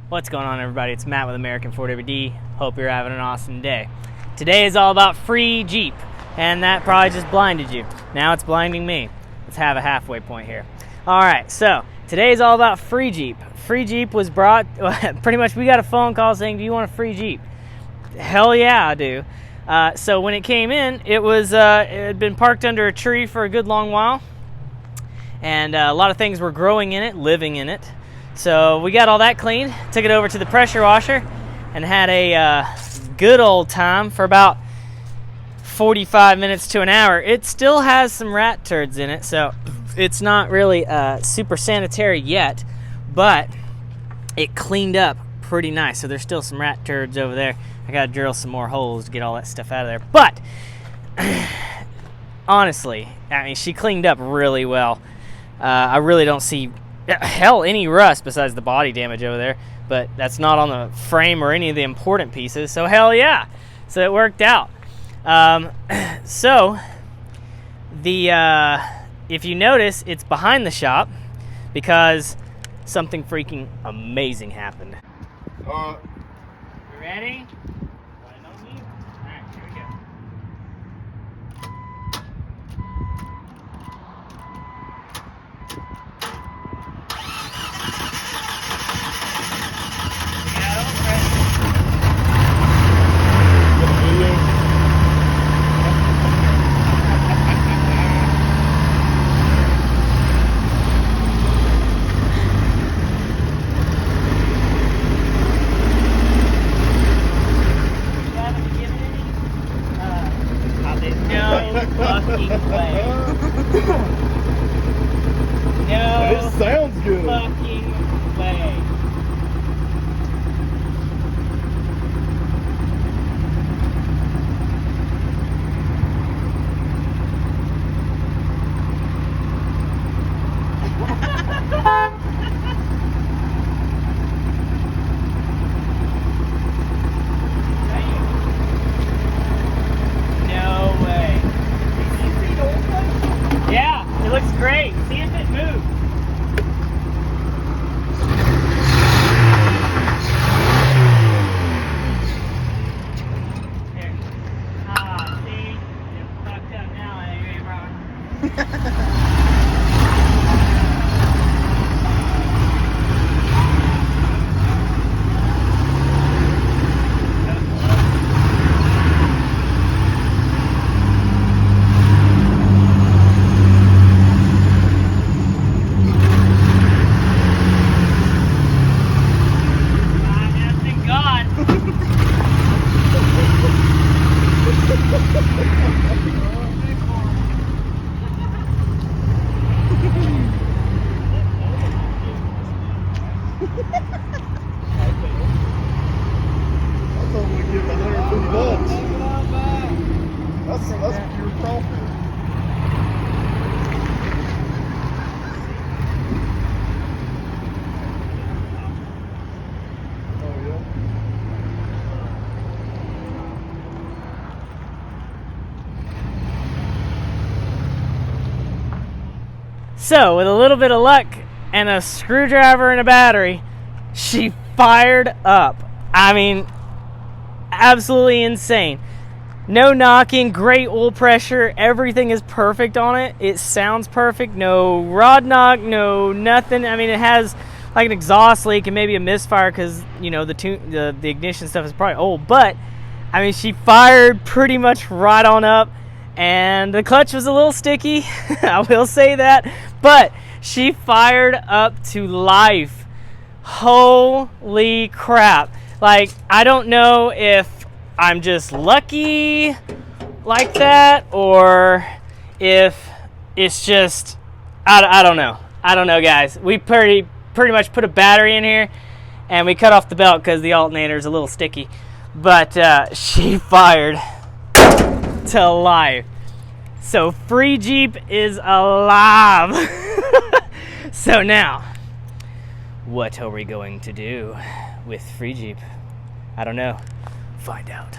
What's going on, everybody? It's Matt with American Ford WD. Hope you're having an awesome day. Today is all about free Jeep, and that probably just blinded you. Now it's blinding me. Let's have a halfway point here. All right, so today is all about free Jeep. Free Jeep was brought, pretty much we got a phone call saying, do you want a free Jeep? Hell yeah, I do. So when it came in, it had been parked under a tree for a good long while, and a lot of things were growing in it, living in it. So we got all that cleaned, took it over to the pressure washer, and had a good old time for about 45 minutes to an hour. It still has some rat turds in it, so it's not really super sanitary yet, but it cleaned up pretty nice. So there's still some rat turds over there. I gotta drill some more holes to get all that stuff out of there. But honestly, I mean, she cleaned up really well. I really don't see any rust besides the body damage over there, but that's not on the frame or any of the important pieces, so hell yeah. So it worked out. So if you notice, it's behind the shop because something freaking amazing happened. You ready? Alright, here we go. Fucking way. No. It sounds good. Fucking way. It looks great. See if it moves. Here. Ah, see? You're fucked up now, anyway, bro. That's pure profit. Oh yeah. So, with a little bit of luck and a screwdriver and a battery, she fired up. I mean, absolutely insane. No knocking, great oil pressure, everything is perfect on it. It sounds perfect, no rod knock, no nothing. I mean, it has like an exhaust leak and maybe a misfire because, you know, the ignition stuff is probably old. But, I mean, she fired pretty much right on up. And the clutch was a little sticky, I will say that. But she fired up to life. Holy crap. Like, I don't know if I'm just lucky like that, or if it's just, I don't know. I don't know, guys. We pretty much put a battery in here, and we cut off the belt because the alternator is a little sticky. But she fired to life. So free Jeep is alive. So now, what are we going to do with free Jeep? I don't know. Find out.